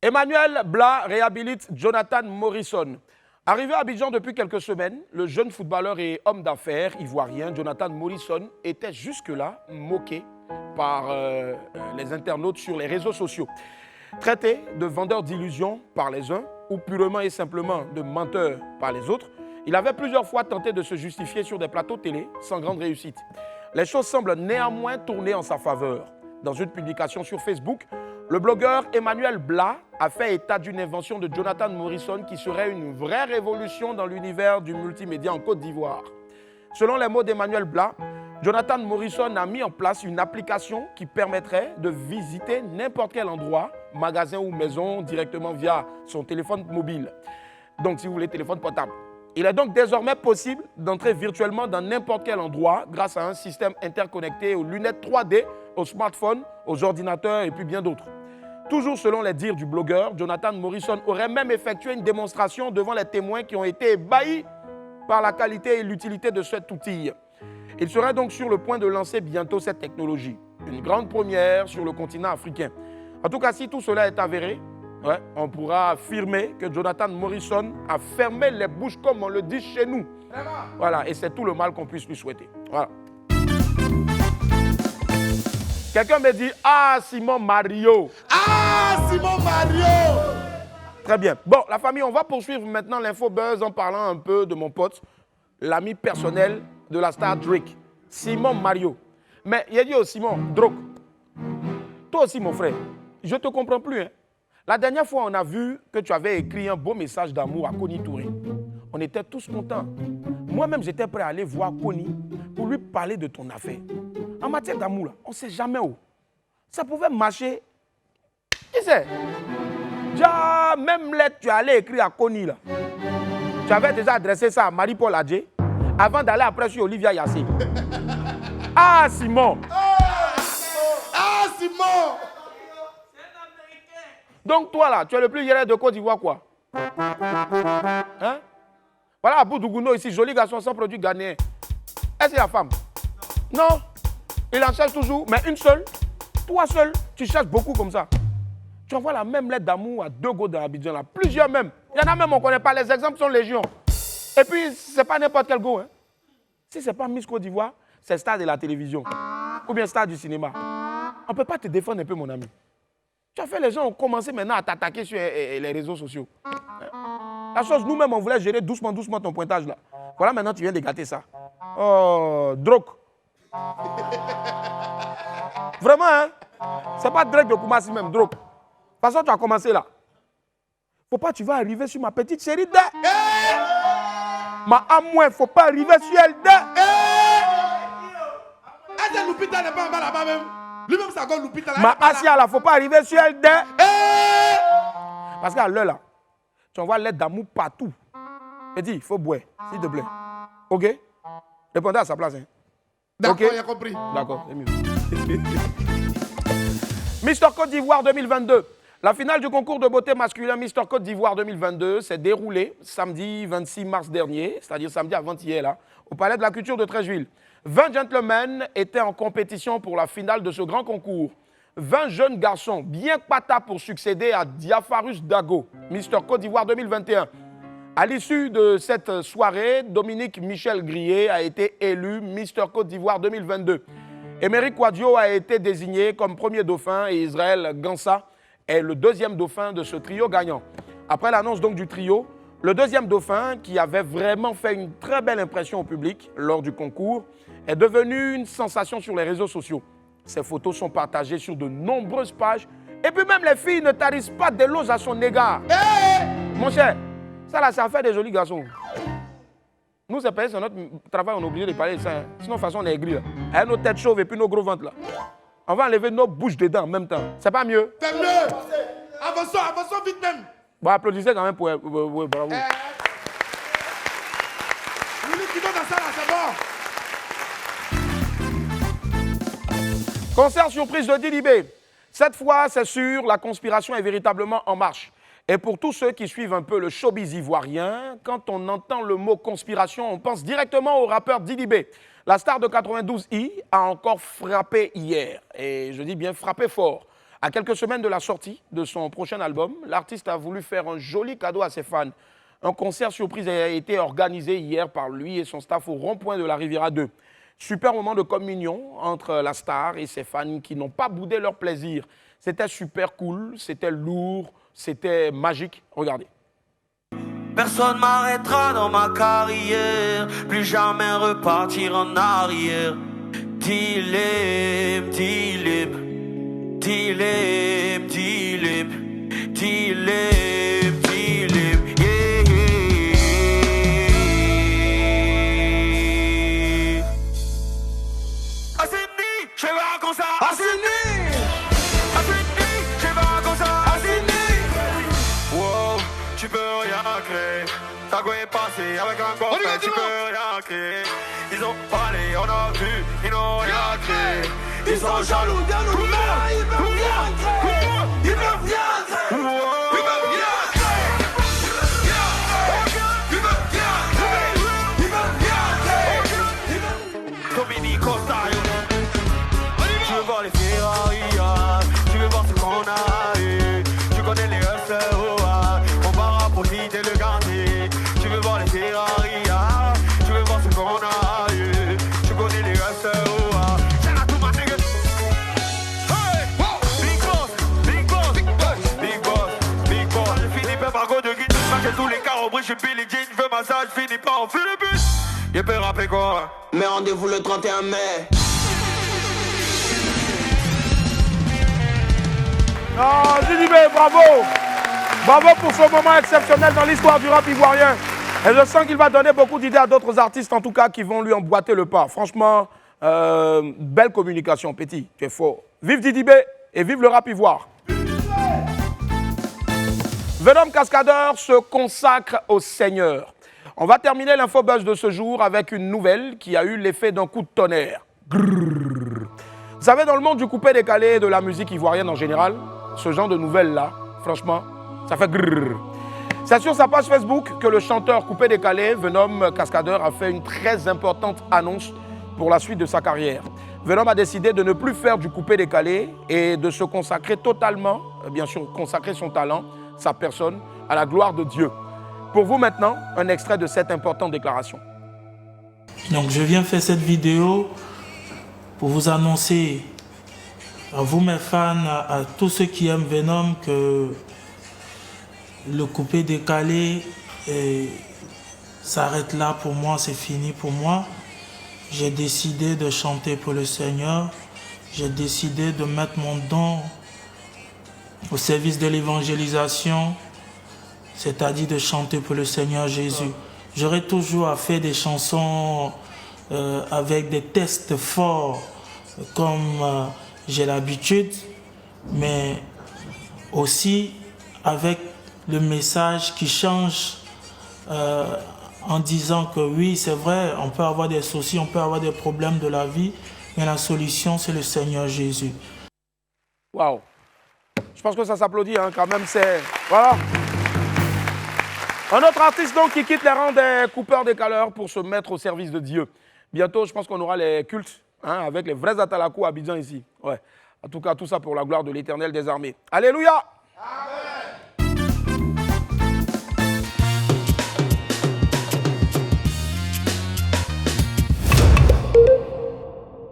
Emmanuel Blas réhabilite Jonathan Morrison. Arrivé à Abidjan depuis quelques semaines, le jeune footballeur et homme d'affaires ivoirien Jonathan Morrison était jusque-là moqué par les internautes sur les réseaux sociaux. Traité de vendeur d'illusions par les uns ou purement et simplement de menteur par les autres, il avait plusieurs fois tenté de se justifier sur des plateaux télé sans grande réussite. Les choses semblent néanmoins tourner en sa faveur. Dans une publication sur Facebook, le blogueur Emmanuel Blas a fait état d'une invention de Jonathan Morrison qui serait une vraie révolution dans l'univers du multimédia en Côte d'Ivoire. Selon les mots d'Emmanuel Blas, Jonathan Morrison a mis en place une application qui permettrait de visiter n'importe quel endroit, magasin ou maison, directement via son téléphone mobile. Donc, si vous voulez, téléphone portable. Il est donc désormais possible d'entrer virtuellement dans n'importe quel endroit grâce à un système interconnecté aux lunettes 3D, aux smartphones, aux ordinateurs et puis bien d'autres. Toujours selon les dires du blogueur, Jonathan Morrison aurait même effectué une démonstration devant les témoins qui ont été ébahis par la qualité et l'utilité de cet outil. Il serait donc sur le point de lancer bientôt cette technologie. Une grande première sur le continent africain. En tout cas, si tout cela est avéré, on pourra affirmer que Jonathan Morrison a fermé les bouches comme on le dit chez nous. Voilà, et c'est tout le mal qu'on puisse lui souhaiter. Voilà. Quelqu'un me dit « Ah, Simon Mario ». Ah, Simon Mario. Très bien. Bon, la famille, on va poursuivre maintenant l'info buzz en parlant un peu de mon pote, l'ami personnel de la star Drake, Simon Mario. Mais il a dit au Simon, Drake, toi aussi mon frère, je ne te comprends plus. Hein. La dernière fois, on a vu que tu avais écrit un beau message d'amour à Kony Touré. On était tous contents. Moi-même, j'étais prêt à aller voir Kony pour lui parler de ton affaire. En matière d'amour, là, on ne sait jamais où. Ça pouvait marcher. Qui sait? Déjà, même lettre, tu allais écrire à Kony, là. Tu avais déjà adressé ça à Marie-Paul Adjé avant d'aller après sur Olivia Yassé. Ah, Simon! Ah, Simon! Donc, toi, là, tu es le plus hier de Côte d'Ivoire, quoi? Hein? Voilà, Abou Dougouno ici, joli garçon sans produit ghanéen. Est-ce que c'est la femme? Non. Il en cherche toujours, mais une seule. Toi seul, tu cherches beaucoup comme ça. Tu envoies la même lettre d'amour à deux gars dans Abidjan, là. Plusieurs même. Il y en a même, on ne connaît pas. Les exemples sont légion. Et puis, ce n'est pas n'importe quel go. Hein. Si ce n'est pas Miss Côte d'Ivoire, c'est star de la télévision. Ou bien star du cinéma. On ne peut pas te défendre un peu, mon ami. Tu as fait, les gens ont commencé maintenant à t'attaquer sur les réseaux sociaux. La chose, nous-mêmes, on voulait gérer doucement, doucement ton pointage là. Voilà, maintenant, tu viens de gâter ça. Oh, Drake. Vraiment, hein? C'est pas Drake de Koumassi même, Drake. De toute façon, tu as commencé là. Faut pas, tu vas arriver sur ma petite chérie de. Ma amouin, faut pas arriver sur elle de. Est-ce que Lupita n'est pas en bas là-bas même? Lui-même, ça gomme Lupita là. Ma Asia là, faut pas arriver sur elle de. Parce qu'à l'heure là, tu envoies l'aide d'amour partout. Et dis, il faut boire, s'il te plaît. Ok? Répondez à sa place. Hein? D'accord, Okay? il a compris. D'accord, c'est mieux. Mister Côte d'Ivoire 2022. La finale du concours de beauté masculin Mister Côte d'Ivoire 2022 s'est déroulée samedi 26 mars dernier, c'est-à-dire samedi avant-hier, là, au Palais de la Culture de Treichville. 20 gentlemen étaient en compétition pour la finale de ce grand concours. 20 jeunes garçons bien patas pour succéder à Diafarus Dago, Mister Côte d'Ivoire 2021. À l'issue de cette soirée, Dominique Michel Grillet a été élu Mister Côte d'Ivoire 2022. Émeric Kouadio a été désigné comme premier dauphin et Israël Gansa est le deuxième dauphin de ce trio gagnant. Après l'annonce donc du trio, le deuxième dauphin, qui avait vraiment fait une très belle impression au public lors du concours, est devenu une sensation sur les réseaux sociaux. Ses photos sont partagées sur de nombreuses pages et puis même les filles ne tarissent pas d'éloges à son égard. Mon cher, ça là, ça fait des jolis garçons. Nous, c'est pareil, c'est notre travail, on est obligé de parler de ça. Hein. Sinon, de toute façon, on est aigri. Là. Avec nos têtes chauves et puis nos gros ventres là. On va enlever nos bouches dedans en même temps. C'est pas mieux? C'est mieux. Avançons vite même. Bon, applaudissez quand même pour bravo. Lui qui va dans ça là, c'est bon. Concert surprise de Didibé. Cette fois, c'est sûr, la conspiration est véritablement en marche. Et pour tous ceux qui suivent un peu le showbiz ivoirien, quand on entend le mot conspiration, on pense directement au rappeur Didibé. La star de 92i a encore frappé hier, et je dis bien frappé fort, À quelques semaines de la sortie de son prochain album, l'artiste a voulu faire un joli cadeau à ses fans. Un concert surprise a été organisé hier par lui et son staff au rond-point de la Riviera 2. Super moment de communion entre la star et ses fans qui n'ont pas boudé leur plaisir. C'était super cool, c'était lourd, c'était magique. Regardez. Personne m'arrêtera dans ma carrière, plus jamais repartir en arrière. Dilim, dilim, dilim, dilim, dilim, dilim, yeah, yeah. Assini, je vais à concert. Assini, Assini, je vais à concert. Assini, wow, tu peux rien créer. Ça quoi est passé avec un corps, tu peux rien créer. Ils ont parlé, on a vu, ils n'ont rien créé. Ils sont jaloux de nous, ils peuvent rien créer. Ils peuvent rien créer. Ils peuvent rien créer. Ils peuvent rien créer. Ils peuvent rien créer. Dominique Costaio. Tu veux voir les Ferrari, tu veux voir ce qu'on a eu. Tu connais les hustlers, on va rapprocher le quartier. Tu veux voir les Ferrari, tu veux voir ce qu'on a eu. Tu connais les hustlers, shout out to my niggas. Hey, big boss, big boss, big boss, big boss, big boss. Je finis par go de guide, marquer tous les carreaux, bris, je pile les jeans, je veux massage, je finis par en Philippines. Y'a peut rapper quoi? Mais rendez-vous le 31 mai. Oh, Didibé, bravo! Bravo pour ce moment exceptionnel dans l'histoire du rap ivoirien. Et je sens qu'il va donner beaucoup d'idées à d'autres artistes, en tout cas, qui vont lui emboîter le pas. Franchement, belle communication, Petit. Tu es fort. Vive Didibé et vive le rap ivoire. Venom Cascadeur se consacre au Seigneur. On va terminer l'infobuzz de ce jour avec une nouvelle qui a eu l'effet d'un coup de tonnerre. Grrr. Vous savez, dans le monde du coupé-décalé et de la musique ivoirienne en général, ce genre de nouvelles-là, franchement, ça fait grrr. C'est sur sa page Facebook que le chanteur coupé-décalé, Venom Cascadeur, a fait une très importante annonce pour la suite de sa carrière. Venom a décidé de ne plus faire du coupé-décalé et de se consacrer totalement, bien sûr, consacrer son talent, sa personne, à la gloire de Dieu. Pour vous maintenant, un extrait de cette importante déclaration. Donc je viens faire cette vidéo pour vous annoncer à vous mes fans, à tous ceux qui aiment Venom, que le coupé décalé s'arrête là pour moi, c'est fini pour moi. J'ai décidé de chanter pour le Seigneur. J'ai décidé de mettre mon don au service de l'évangélisation, c'est-à-dire de chanter pour le Seigneur Jésus. J'aurai toujours à faire des chansons avec des textes forts, comme j'ai l'habitude, mais aussi avec le message qui change en disant que oui, c'est vrai, on peut avoir des soucis, on peut avoir des problèmes de la vie, mais la solution, c'est le Seigneur Jésus. Waouh! Je pense que ça s'applaudit, hein, quand même, c'est... Voilà. Un autre artiste, donc, qui quitte les rangs des coupeurs décaleurs pour se mettre au service de Dieu. Bientôt, je pense qu'on aura les cultes, hein, avec les vrais Atalakou à Abidjan ici. Ouais. En tout cas, tout ça pour la gloire de l'Éternel des armées. Alléluia! Amen.